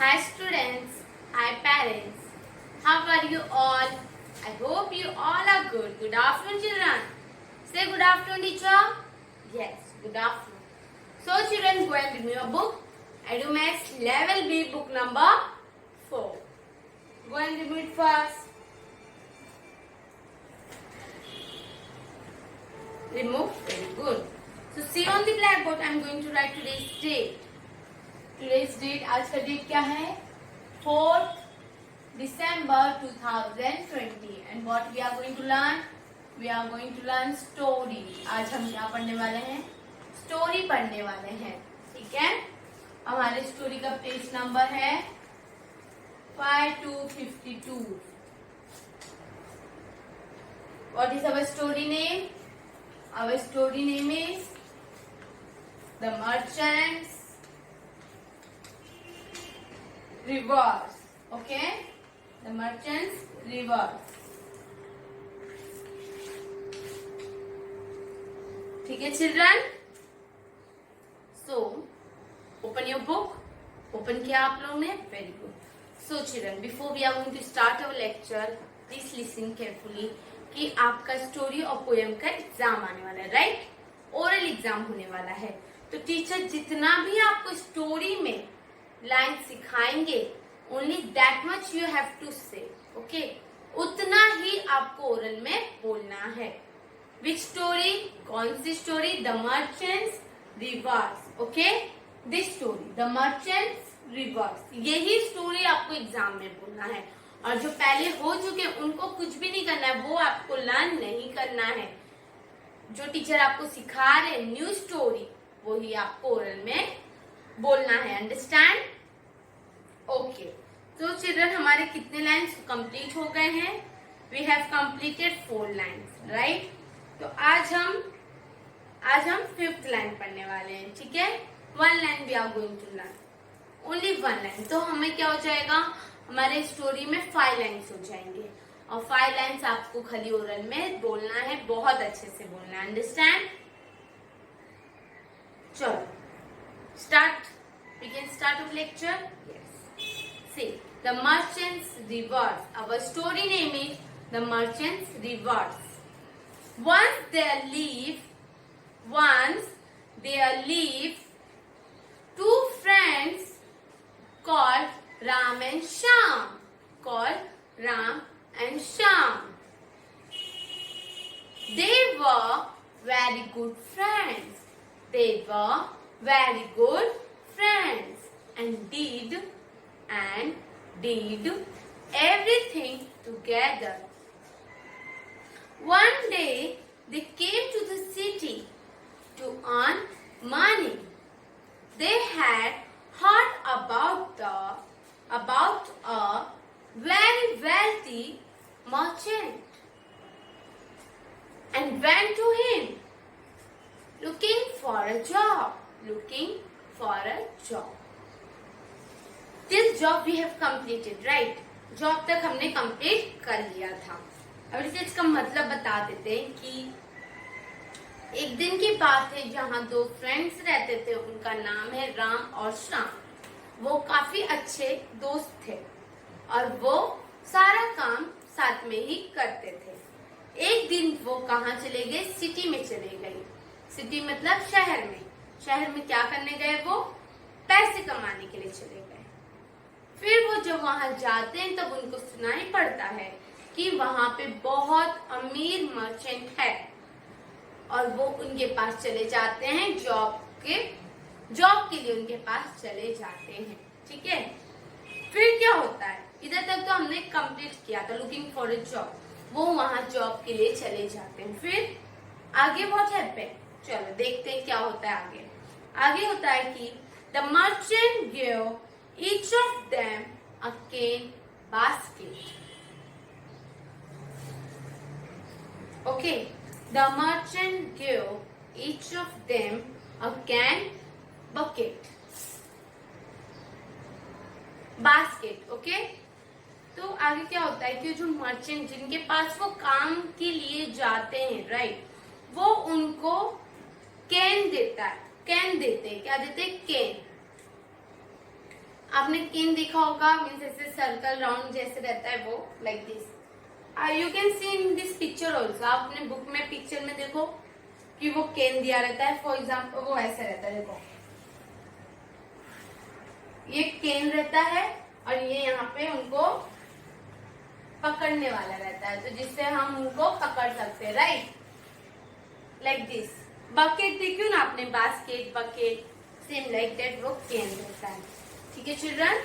Hi students, hi parents. How are you all? I hope you all are good. Good afternoon children. Say good afternoon teacher. Yes, good afternoon. So children, go and read me your book. EduMax Level B book number 4. Go and read it first. Remove. Very good. So see on the blackboard I am going to write today's date. Today's date, आज का date क्या है? 4th December 2020. And what we are going to learn? We are going to learn story. आज हम क्या पढ़ने वाले हैं? स्टोरी पढ़ने वाले हैं. ठीक है? हमारे स्टोरी का पेज नंबर है 5252. What is our story name? Our story name is The Merchant's Reverse. Okay? The Merchant's Reverse. ठीक है children? So, open your book. Open किया आप लोगों ने? Very good. So children, before we are going to start our lecture, please listen carefully कि आपका story और poem का एग्जाम आने वाला है, राइट? ओरल एग्जाम होने वाला है. तो टीचर जितना भी आपको स्टोरी में लाइन सिखाएंगे, only that much you have to say. Okay? उतना ही आपको ओरल में बोलना है. Which story? कौन सी story? The merchants rivers. Okay? This story the merchants rivers. यही स्टोरी आपको एग्जाम में बोलना है. और जो पहले हो चुके उनको कुछ भी नहीं करना है, वो आपको लर्न नहीं करना है. जो टीचर आपको सिखा रहे न्यू स्टोरी, वो ही आपको ओरल में बोलना है. अंडरस्टैंड? ओके. तो चिल्ड्रन, हमारे कितने लाइन्स कंप्लीट हो गए हैं? We have completed 4 lines, right? तो आज हम 5th लाइन पढ़ने वाले हैं. ठीक है? 1 line we are going to learn. Only 1 line. तो हमें क्या हो जाएगा? हमारे स्टोरी में 5 लाइन्स हो जाएंगे. और 5 लाइन्स आपको खाली ओरल में बोलना है, बहुत अच्छे से बोलना है. अंडरस्टैंड? चलो start. We can start our lecture. Yes. See, The Merchant's Reverse. Our story name is The Merchant's Reverse. Once there live 2 friends called Ram and Shyam. They were very good friends. And did everything together. One day they came to the city to earn money. They had heard about a very wealthy merchant and went to him looking for a job. This job we have completed, right? Job तक हमने complete कर लिया था. अब इसे इसका मतलब बता देते हैं कि एक दिन की बात है जहाँ 2 फ्रेंड्स रहते थे. उनका नाम है राम और श्याम. वो काफी अच्छे दोस्त थे और वो सारा काम साथ में ही करते थे. एक दिन वो कहाँ चले गए? सिटी में चले गए. सिटी मतलब शहर में. शहर में क्या करने गए? वो पैसे कमाने के लिए चले गए. फिर वो जब वहां जाते हैं तब उनको सुनाई पड़ता है कि वहां पे बहुत अमीर मर्चेंट है और वो उनके पास चले जाते हैं. जॉब के लिए उनके पास चले जाते हैं. ठीक है? फिर क्या होता है? इधर तक तो हमने कंप्लीट किया था, लुकिंग फॉर अ जॉब. वो वहां जॉब के लिए चले जाते हैं. फिर आगे व्हाट हैपेंड? चलो देखते हैं क्या होता है आगे. आगे होता है कि the merchant give each of them a cane basket. Okay, the merchant gave each of them a cane basket. Okay? तो आगे क्या होता है कि जो मर्चेंट जिनके पास वो काम के लिए जाते हैं, राइट, वो उनको कैन देते हैं. क्या देते हैं? कैन. आपने केन देखा होगा, मीन्स ऐसे सर्कल राउंड जैसे रहता है वो, like this. You can see in this picture also. आप अपने बुक में पिक्चर में देखो कि वो केन दिया रहता है. फॉर एग्जाम्पल वो ऐसा रहता है, देखो ये केन रहता है और ये यहाँ पे उनको पकड़ने वाला रहता है, तो जिससे हम उनको पकड़ सकते हैं, राइट, लाइक दिस. बकेट देखियो ना आपने, basket, bucket, same like that वो केन रहता है. ठीक है children.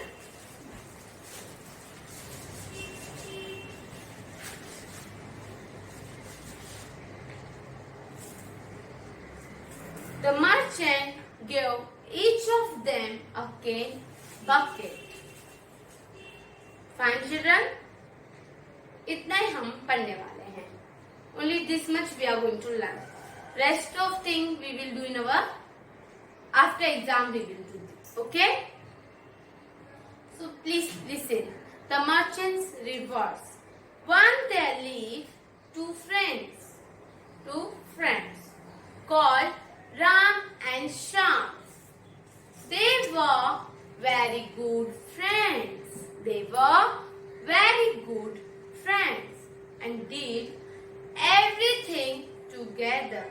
The merchant gave each of them a cane bucket. Fine children. इतना ही हम पढ़ने वाले हैं. Only this much we are going to learn. Rest of thing we will do in our after exam we will do this. Okay? So please listen. The merchant's reverse. One there lived two friends called Ram and Shyam. They were very good friends. And did everything together.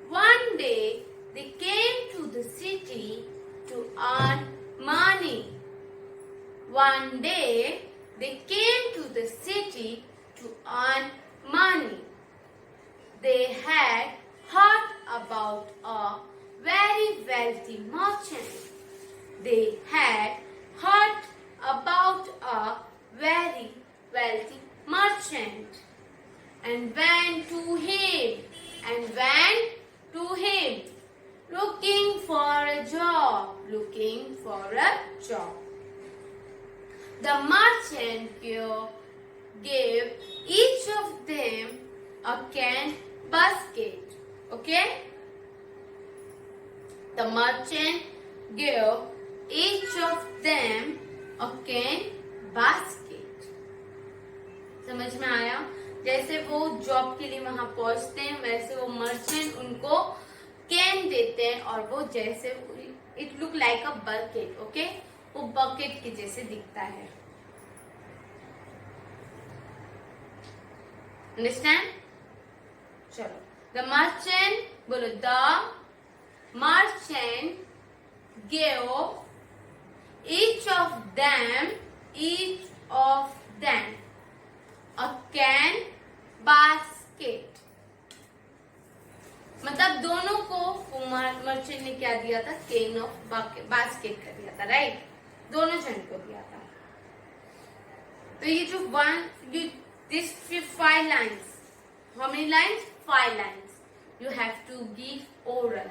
One day they came to the city to earn money. They had heard about a very wealthy merchant. And went to him looking for a job. The merchant gave each of them a cane basket. Okay? The merchant gave each of them a cane basket. समझ में आया? जैसे वो job के लिए वहां पहुंचते हैं, वैसे वो मर्चेंट उनको कैन देते हैं और वो जैसे it look like a bucket. Okay, वो बकेट के जैसे दिखता है. अंडरस्टैंड? चलो. द मर्चेंट बोलो. The merchant gave each of them a cane basket. मतलब दोनों को मर्चेंट ने क्या दिया था? केन ऑफ बास्केट कर दिया था, राइट? दोनों जन को दिया था. तो ये जो this 5 lines, how many lines? 5 lines. You have to give oral.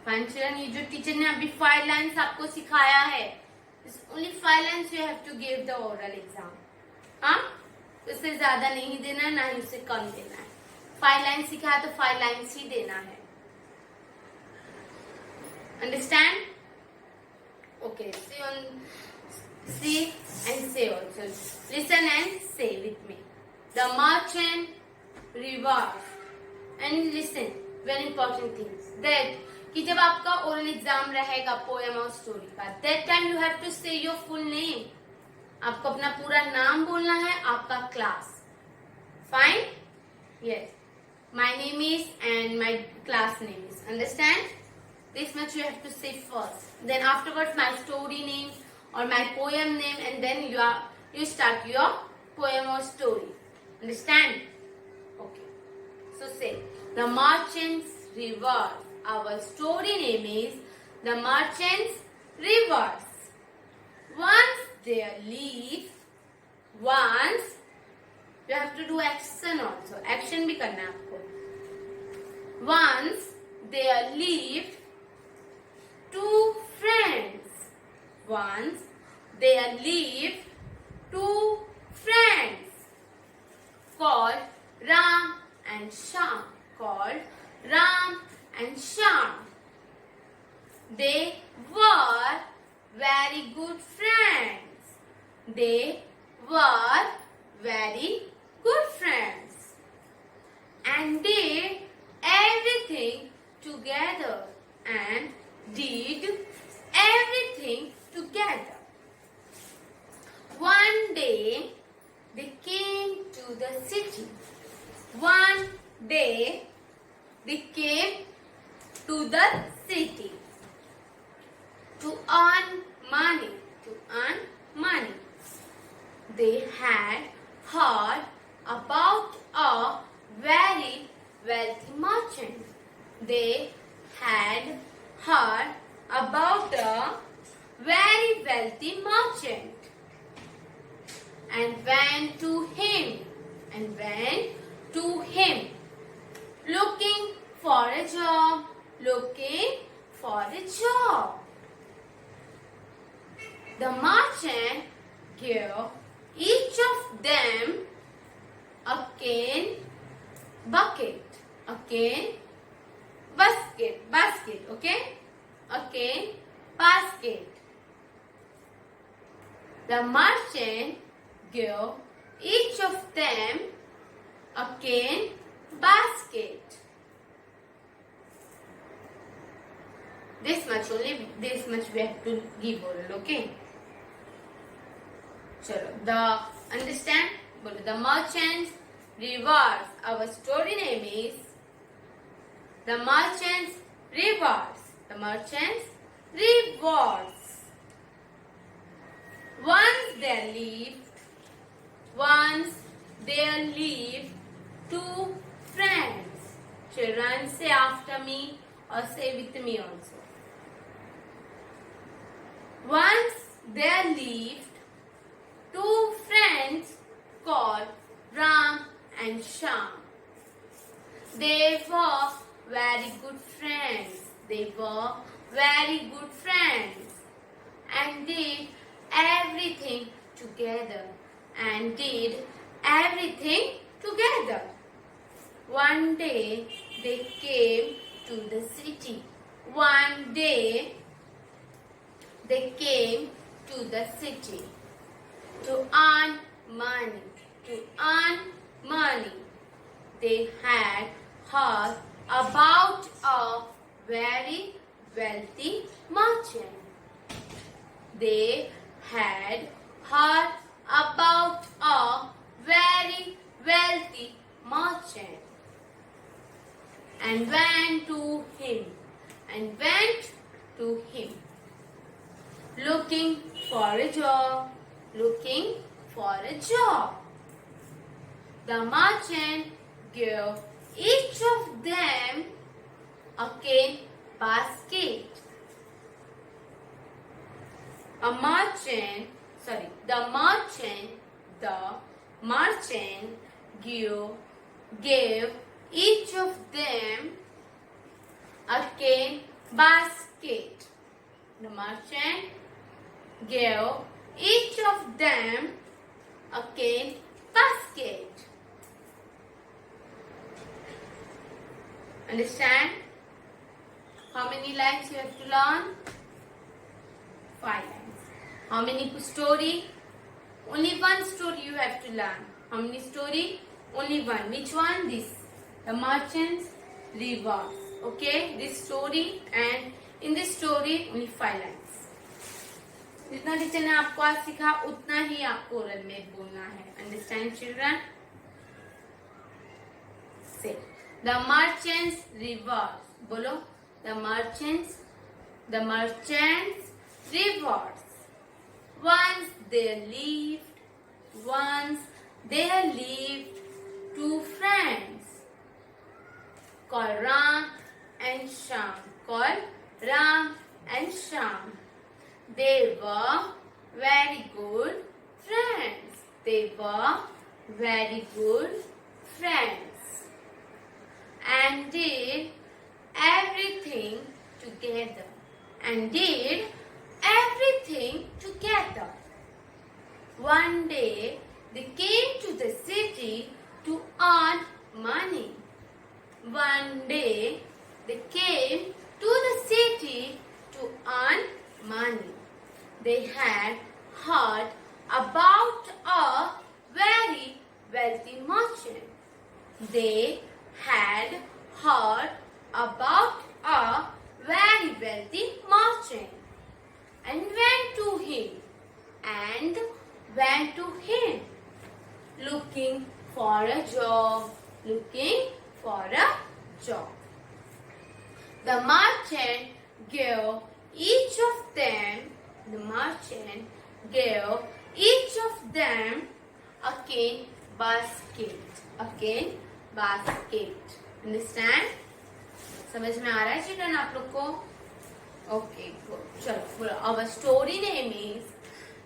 Fine children, ये जो टीचर ने अभी 5 lines आपको सिखाया है, only 5 lines you have to give the oral exam. हाँ, उससे ज्यादा नहीं देना है, ना ही उससे कम देना है. 5 lines सिखाया तो 5 lines ही देना है. Understand? Okay. See and say also. Listen and say with me. The merchant reversed. And listen, very important things. That कि जब आपका ओरल एग्जाम रहेगा पोएम और स्टोरी का, that time you have to say your full name. आपको अपना पूरा नाम बोलना है, आपका class. Fine? Yes. My name is and my class name is. Understand? This much you have to say first. Then afterwards my story name or my poem name, and then you start your poem or story. Understand? Okay. So say the Merchant's Reverse. Our story name is The Merchant's Reverse. Once you have to do action also. Action भी करना है आपको. Once there lived two friends. Called Ram and Shyam. They were very good friends. And did everything together. and did everything together. One day they came to the city. One day they came to the city to earn money. To earn money. They had heard about a very wealthy merchant. They had heard about a very wealthy merchant and went to him. Looking for a job. The merchant gave each of them a cane basket, okay? A cane basket. The merchant gave each of them a cane basket. This much we have to give oral, okay? Chalo, understand? The merchant's rewards. Our story name is The Merchant's Rewards. The Merchant's Rewards. Once there lived two friends. Children, say after me or say with me also. Once there lived two friends called Ram and Shyam. They were very good friends. And did everything together. One day they came to the city. To earn money. They had heard about a very wealthy merchant. And went to him. Looking for a job. The merchant gave each of them a cane basket. The merchant gave each of them a cane basket. The merchant gave each of them a cane basket. Understand? How many lines you have to learn? 5 lines. How many story? Only one story you have to learn. How many story? Only one. Which one? This. The Merchant's Rewards. Okay? This story, and in this story only 5 lines. जितना teacher ने आपको आज सिखा उतना ही आपको oral में बोलना है. Understand, children? Say. The Merchant's Rewards. बोलो. The Merchant's Rewards. Once there lived two friends called Ram and Shyam. They were very good friends. And did everything together. One day they came to the city to earn money. They had heard about a very wealthy merchant. They had heard about a very went to him, looking for a job. Looking for a job. The merchant gave each of them. The merchant gave each of them a cane basket. A cane basket. Understand? समझ में आ रहा है children आप लोग को? Okay, good. चलो, our story name is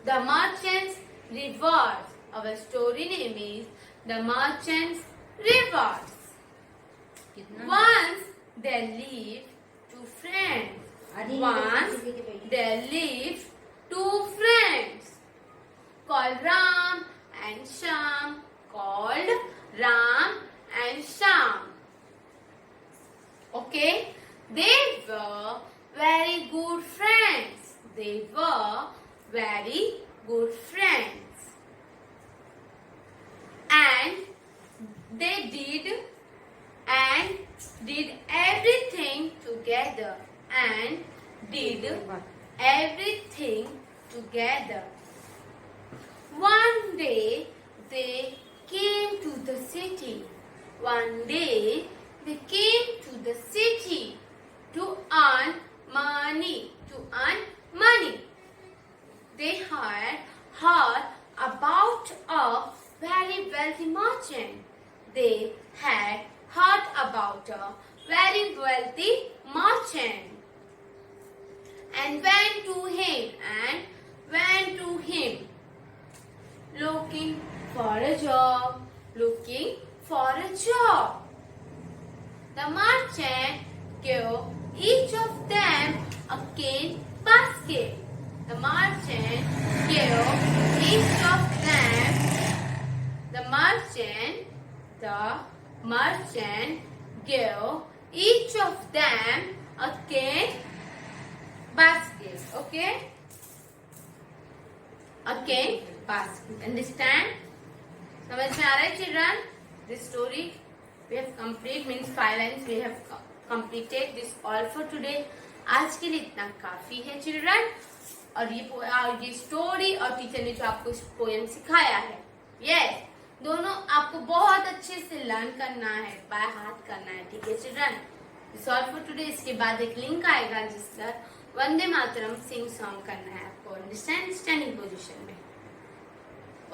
The Merchant's Rewards. Our story name is The Merchant's Rewards. Once there lived two friends. Once there lived two friends called Ram and Sham. Called Ram and Sham. Okay, they were very good friends. They were very good friends. And they did everything together. And did everything together. One day they came to the city. One day they came to the city to earn money. To earn money. They had heard about a very wealthy merchant. They had heard about a very wealthy merchant and went to him looking for a job. Looking for a job. The merchant gave each of them a cane basket. The merchant gave each of them. The merchant gave each of them a cane basket. Okay? A cane basket. Understand? समझ में आ रहा है children? This story we have complete means 5 lines we have completed this all for today. आज के लिए इतना काफी है चिल्ड्रन. और ये स्टोरी और टीचर ने जो आपको पोएम सिखाया है, यस, दोनों आपको बहुत अच्छे से लर्न करना है, बाय हाथ करना है. ठीक है children? This all for today. इसके बाद एक लिंक आएगा जिस पर वंदे मातरम सिंग सॉन्ग करना है आपको. अंडरस्टैंड? स्टैंडिंग पोजीशन में.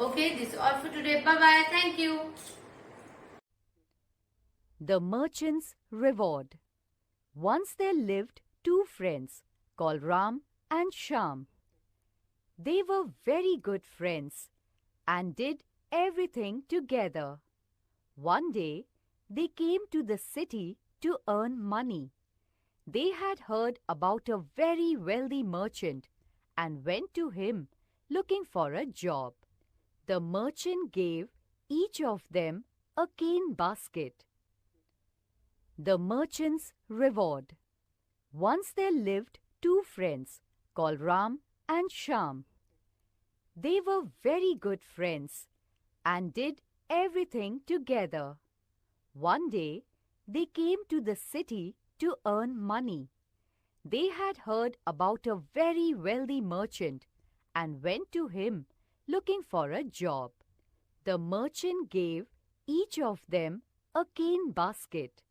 Okay, this all for today. Bye bye. Thank you. The Merchant's Reward. Once there lived two friends called Ram and Sham. They were very good friends and did everything together. One day, they came to the city to earn money. They had heard about a very wealthy merchant and went to him looking for a job. The merchant gave each of them a cane basket. The Merchant's Reward. Once there lived two friends called Ram and Sham. They were very good friends and did everything together. One day, they came to the city to earn money. They had heard about a very wealthy merchant and went to him looking for a job. The merchant gave each of them a cane basket.